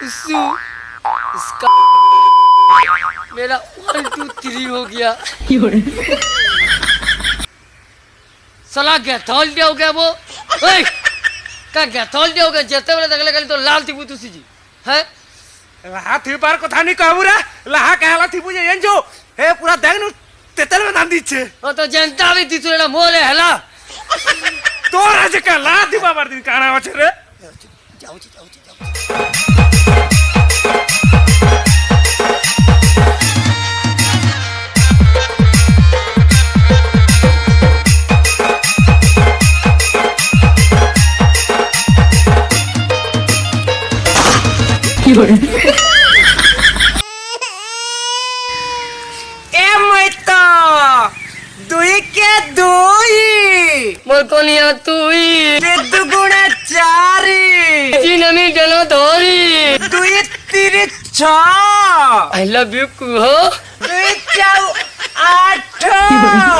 issue इसका मेरा 1 2 3 हो गया साला गैथोल दिया हो गया वो ओए का गैथोल दिया हो गया जते वाले देखले खाली तो लाल थी तुसी जी हैं लाहा थी बार कथा नहीं कहबू रे लाहा कहला थी बुझे एंजो हे पूरा देख नु तेतल में दान दीछे ओ तो जनता भी दिसुरेला मोले हला तोरा जे का ला दी बाबर दिन काना होछे रे जाऊ जाऊ ए मैता दुई के दुई मोर कोनिया तुई रे दुगुणे चारी जिनमी डलो धोरी दुई तीन छ आई लव यू कुहो दुई चाउ 8